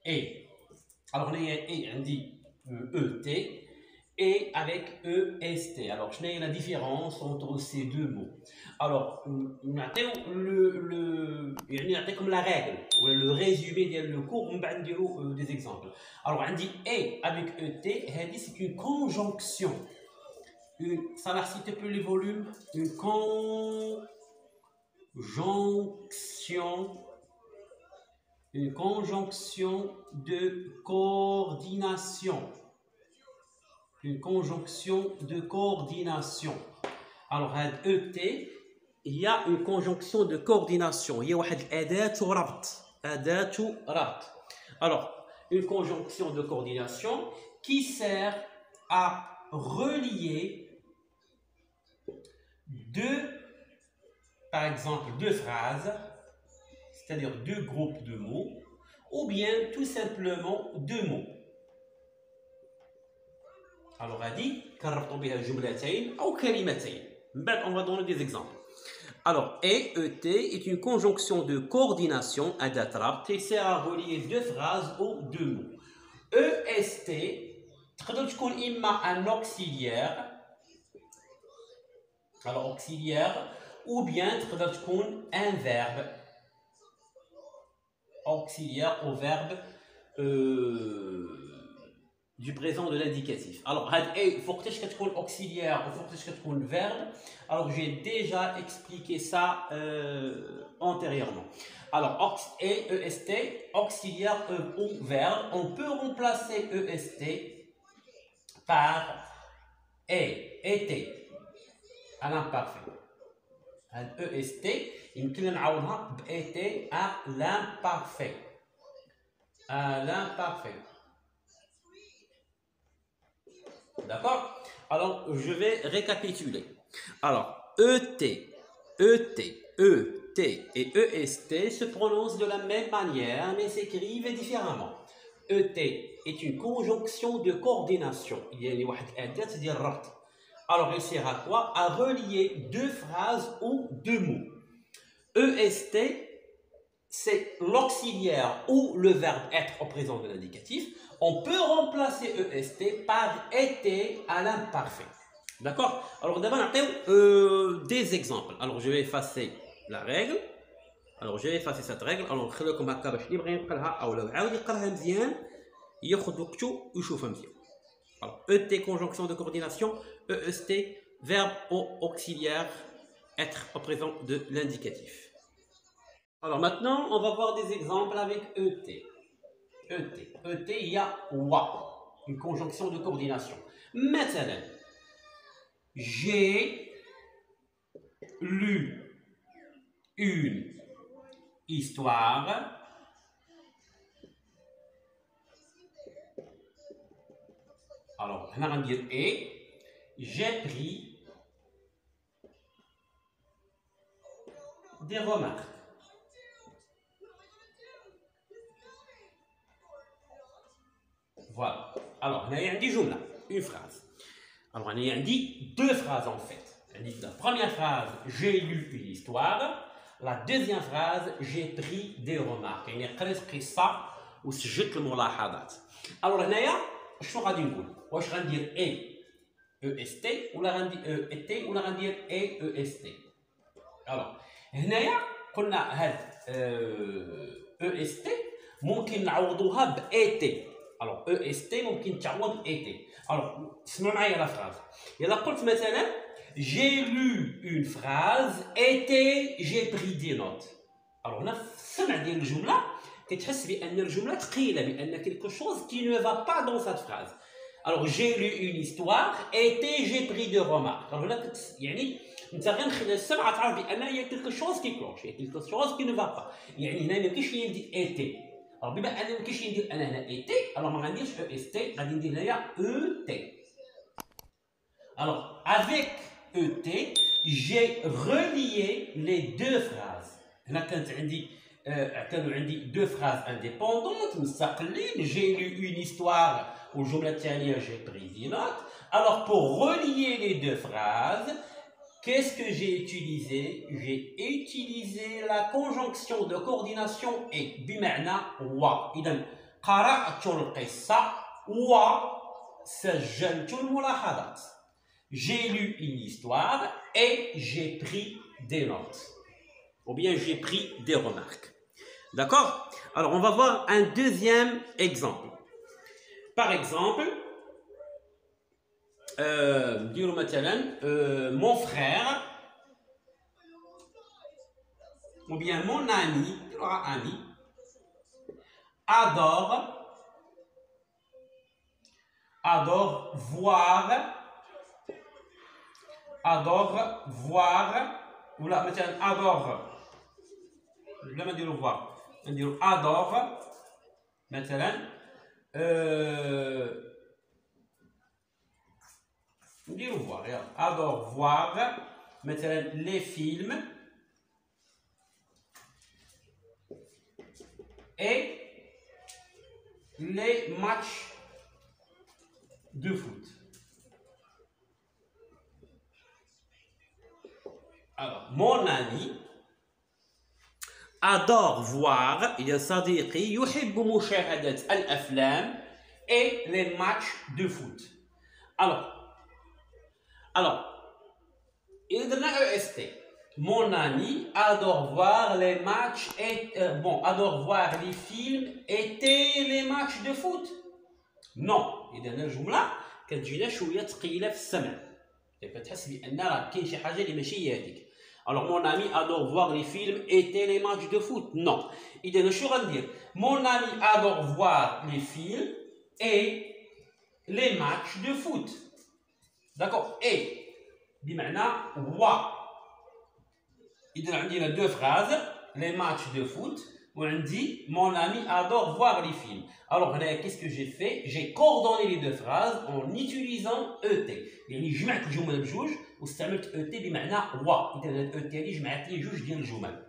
et. Alors, on a et, on dit ET, et avec EST. Alors, je n'ai la différence entre ces deux mots. Alors, on a comme la règle, ou le résumé du cours, on va dire des exemples. Alors, on dit et avec ET, c'est une conjonction. Ça va citer plus les volumes. Une conjonction de coordination. Une conjonction de coordination. Alors, ET, il y a une conjonction de coordination. Il y a alors, une conjonction de coordination qui sert à relier par exemple, deux phrases, c'est-à-dire deux groupes de mots, ou bien tout simplement deux mots. Alors, on a dit, on va donner des exemples. Alors, ET est une conjonction de coordination qui sert à relier deux phrases ou deux mots. EST, un auxiliaire, alors auxiliaire, ou bien un verbe auxiliaire au verbe du présent de l'indicatif. Alors, il faut que tu aies auxiliaire ou il faut que tu aies verbe. Alors, j'ai déjà expliqué ça antérieurement. Alors, EST, auxiliaire ou verbe, on peut remplacer EST par été à l'imparfait. EST, يمكن نعوضها بET à l'imparfait. À l'imparfait. D'accord? Alors, je vais récapituler. Alors, ET et EST se prononcent de la même manière, mais s'écrivent différemment. ET est une conjonction de coordination. Il y a une alors, il sert à quoi? À relier deux phrases ou deux mots. EST, c'est l'auxiliaire ou le verbe être au présent de l'indicatif. On peut remplacer EST par été à l'imparfait. D'accord? Alors, d'abord, on a des exemples. Alors, je vais effacer la règle. Alors, je vais effacer cette règle. Alors, نخليكم هكا باش اللي بغى ينقلها او لو عاود يقراها مزيان ياخذ وقته ويشوفها مزيان. Alors, ET, conjonction de coordination. EST, verbe auxiliaire, être au présent de l'indicatif. Alors maintenant, on va voir des exemples avec ET. ET, il y a wa, une conjonction de coordination. Maintenant, j'ai lu une histoire. Alors, on va dire et. J'ai pris des remarques. Voilà. Alors, on a une phrase. Alors, on a dit deux phrases en fait. La première phrase, j'ai lu une histoire. La deuxième phrase, j'ai pris des remarques. يعني قريت قصة وسجلت الملاحظات. Alors, هنايا شنو غادي نقول؟ واش غندير EST ولا غندير ET ولا غندير EST. Alors, هنايا قلنا هاد EST ممكن نعوضوها ب ET. Alors, EST ممكن تعوض ET. Alors, اسمعوا معايا لا phrase. إلا قلت مثلا j'ai lu une phrase été j'ai pris des notes. Alors, هنا في السمع ديال الجملة كتحس بأن الجملة ثقيلة بأن quelque chose qui ne va pas dans cette phrase. Alors, j'ai lu une histoire été j'ai pris des remarques. Alors, هنا يعني انت غير من خلال السمع تعرف بأن il y a quelque chose qui cloche, il y a quelque chose qui ne va pas. يعني هنا ما يمكنش ليا ندير été. Alors, بما أن ما يمكنش ندير أنا هنا été, alors ما غنديرش EST, غادي ندير هنايا ET. Alors, avec ET, j'ai relié les deux phrases. هنا كانت عندي deux phrases indépendantes مستقلين. J'ai lu une histoire والجملة الثانية j'ai pris des notes. Alors, pour relier les deux phrases, qu'est-ce que j'ai utilisé? J'ai utilisé la conjonction de coordination et بمعنى و. إذا قرأت القصة وسجلت الملاحظات. J'ai lu une histoire et j'ai pris des notes. Ou bien j'ai pris des remarques. D'accord? Alors, on va voir un deuxième exemple. Par exemple, mon frère, ou bien mon ami, adore voir, ou là, مثلا adore, لما نديرو voir, نديرو adore, مثلا نديرو voir, adore voir, مثلا les films et les matchs de foot. Alors, mon ami adore voir, يا صديقي يحب مشاهدة الأفلام et les matchs de foot. Alors, il donne EST. Mon ami adore voir les matchs et adore voir les films et les matchs de foot. Non, إذا الجملة كتجينا شوية ثقيلة في السمع. كتحس بأن راه كاين شي حاجة اللي ماشي هي هذيك. Alors mon ami adore voir les films et les matchs de foot. Non. إذا شنو غندير؟ Mon ami adore voir les films et les matchs de foot. D'accord? Et بمعنى و. إذا عندنا deux phrases, les matchs de foot. وعندي mon ami adore voir les films. Alors qu'est-ce que j'ai fait? J'ai coordonné les deux phrases en utilisant ET. يعني جمعت الجمل بجوج واستعملت ET بمعنى و. إذا ET هذه جمعت لي جوج ديال الجمل.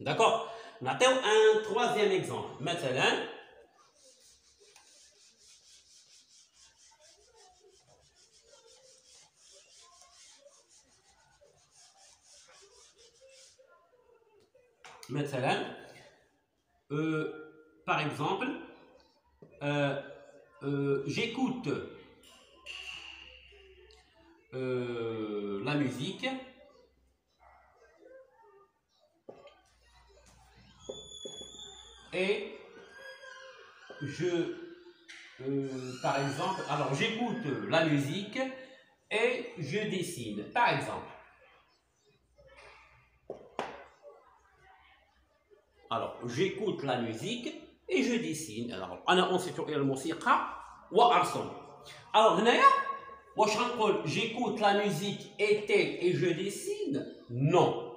D'accord? نعطيو un troisième exemple. مثلا par exemple, j'écoute la musique et par exemple, alors j'écoute la musique et je dessine, par exemple. Alors, j'écoute la musique et je dessine. Alors, أنا أنصت إلى الموسيقى وأرسم. Alors, هنايا واش غنقول j'écoute la musique et je dessine? Non.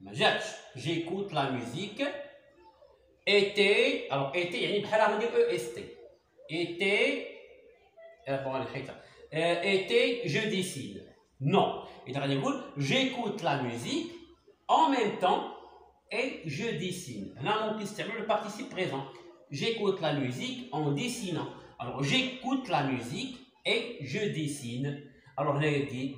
ما جاتش. J'écoute la musique alors يعني بحالها غندير EST. je dessine. Non. إذا غادي نقول j'écoute la musique en même temps et je dessine. Là, on utilise le participe présent. J'écoute la musique en dessinant. Alors, j'écoute la musique et je dessine. Alors, là, il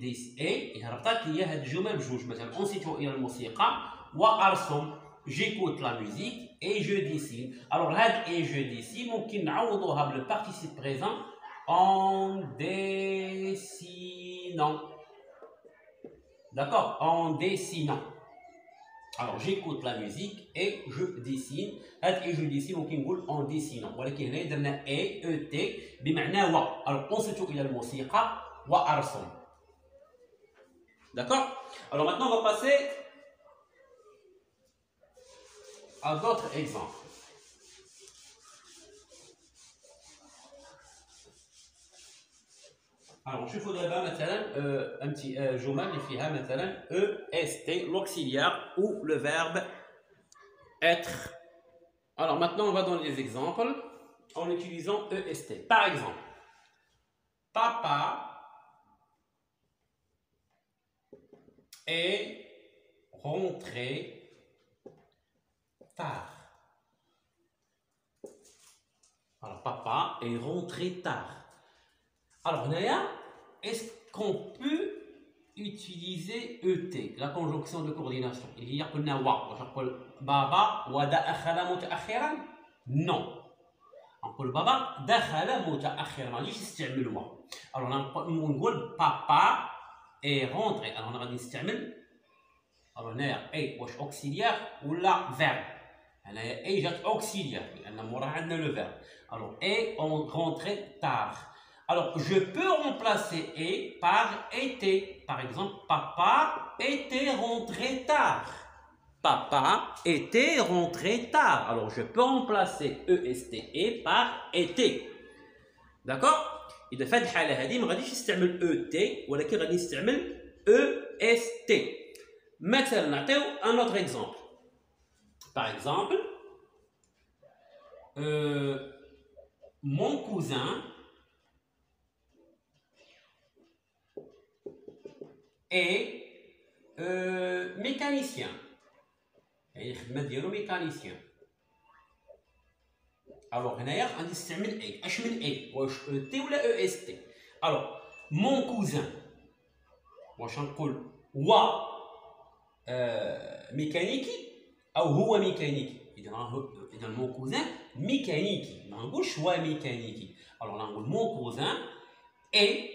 y a هاد الجمل بجوج. مثلا أنصت إلى الموسيقى وأرسم. J'écoute la musique et je dessine. Alors, هاد et je dessine ممكن نعوضوها بال participe présent en dessinant. D'accord? En dessinant. Alors, j'écoute la musique et je dessine. Et je dessine ممكن نقول en dessinant. ولكن هنا درنا ET بمعنى و. Alors, أنصت إلى الموسيقى وأرسم. D'accord? Alors maintenant, on va passer à d'autres exemples. Alors, je voudrais مثلا un petit جمل اللي فيها مثلا EST, l'auxiliaire ou le verbe être. Alors maintenant, on va donner des exemples en utilisant EST. Par exemple, papa est rentré tard. Alors, papa est rentré tard. Alors, Naya, est-ce qu'on peut utiliser ET, la conjonction de coordination. Il y a قلنا نقول بابا ودخل متأخرا. Non. نقول بابا دخل متأخرا. ما غاديش نستعمل و. Alors نقول papa est rentré. Alors on غادي نستعمل alors هنايا اي واش auxiliaire ولا verbe. هنايا اي جات auxiliaire لأن موراها عندنا le verbe. Alors est rentré tard. Alors, je peux remplacer et par était. Par exemple, papa était rentré tard. Papa était rentré tard. Alors, je peux remplacer est et par était. D'accord? إذا في هذه الحالة هذه ما غاديش نستعمل et ولكن غادي نستعمل est. مثلا نعطيو un autre exemple. Par exemple, mon cousin est mécanicien. يعني الخدمة ديالو mécanicien. Alors هنايا غادي نستعمل اي. اش من اي؟ واش تي ولا est؟ Alors mon cousin واش نقول و ميكانيكي او هو ميكانيكي؟ اذا mon cousin ميكانيكي ما نقولش هو ميكانيكي. Alors نقول mon cousin est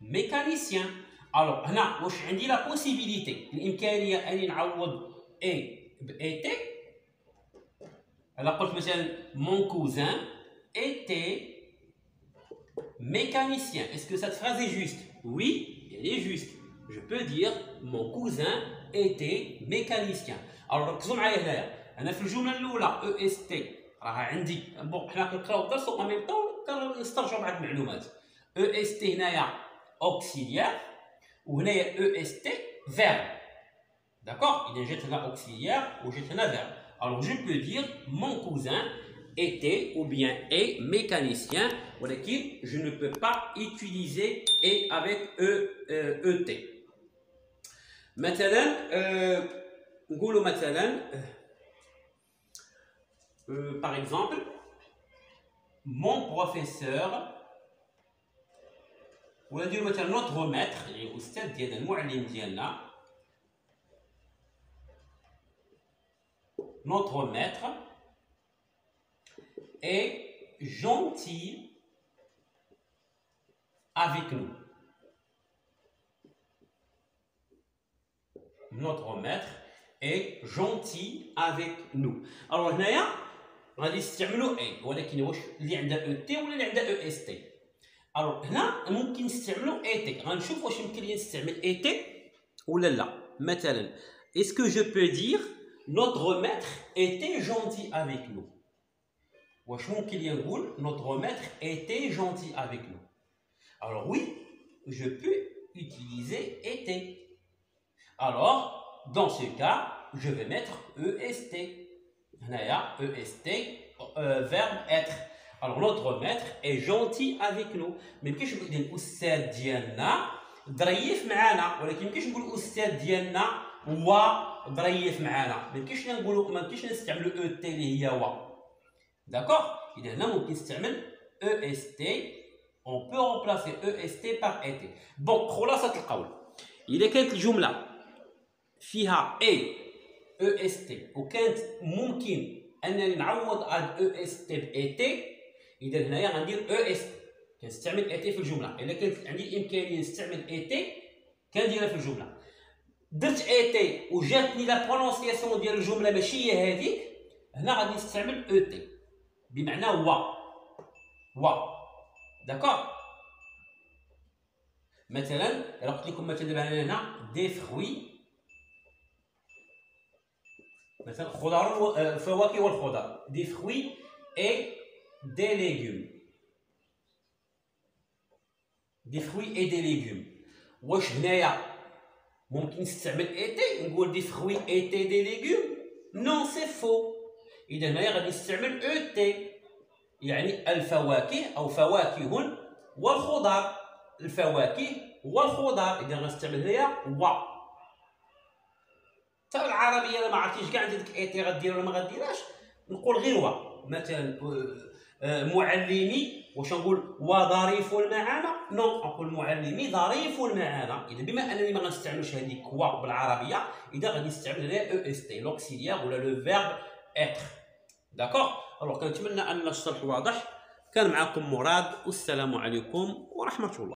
mécanicien. Alors هنا واش عندي لا بوسيبيليتي الامكانيه اني نعوض اي بايتي. الا قلت مثلا mon cousin était mécanicien, est-ce que cette phrase est juste? Oui, elle est juste. Je peux dire mon cousin était mécanicien. alors ركزوا معايا هنايا. انا في الجمله الاولى est راها عندي بون حنا كنقراو الدرس و ميم طون كنسترجعوا بعض المعلومات. est هنايا auxiliaire وهنايا est verbe. D'accord? Il y a un auxiliaire ou j'ai un verbe. Alors je peux dire mon cousin était ou bien est mécanicien. ولكن je ne peux pas utiliser et avec et. مثلا نقولوا مثلا par exemple mon professeur ولا نديرو مثلا نوتغ ماتر يعني الاستاذ ديالنا المعلم ديالنا. Notre maître est gentil avec nous. Notre maître est gentil avec nous. Alors هنايا غادي نستعملوا اي ولكن واش اللي عندها او تي ولا اللي عندها او اس تي؟ alors هنا ممكن نستعملوا ايتي. غنشوف واش يمكن لي نستعمل ايتي ولا لا. مثلا est-ce que je peux dire notre maître était gentil avec nous? واش ممكن لي نقول notre maître était gentil avec nous? alors oui, je peux utiliser était. alors dans ce cas je vais mettre est. هنايا est verbe être. alors notre maître est gentil avec nous. ما يمكنش نقول الاستاذ ديالنا ظريف معنا ولكن يمكنش نقول الاستاذ ديالنا هو ظريف معنا. ما يمكنش نستعملوا او تي اللي هي و. داكوغ؟ اذا هنا ممكن نستعمل اس تي. on peut remplacer est par été. بون خلاصه القول اذا كانت الجمله فيها est وكانت ممكن انني نعوض هاد est بايتي اذا هنايا غندير est كنستعمل اتي في الجمله. الا كانت عندي الامكانيه نستعمل اتي كنديرها في الجمله. درت اتي وجاتني لا برونونسياسيون ديال الجمله ماشي هي هذيك هنا غادي نستعمل اوتي بمعنى و. داكوغ؟ مثلا الا قلت لكم مثلا دابا هنا دي فروي مثلا خضار الفواكه والخضار دي فروي اي دي ليغوم. دي فروي اي دي ليغوم واش هنايا ممكن نستعمل ايتي نقول دي فروي ايتي دي ليغوم؟ نو سي فو. اذا هنايا غادي نستعمل اوتي يعني الفواكه او فواكه والخضار. الفواكه والخضار اذا غنستعمل هنايا و. حتى العربيه الا ما عرفتيش كاع ديك ايتي غدير ولا ما غديرهاش نقول غير و. مثلا معلمي واش نقول وظريف معنا؟ نو، نقول معلمي ظريف معنا. اذا بما انني ما غنستعملش هذه كوا بالعربيه، اذا غادي نستعمل هنا او اس تي لوكسيليير ولا لو فيرب اتر. داكوغ. الوغ كنتمنى ان الشرح واضح. كان معكم مراد، والسلام عليكم ورحمه الله.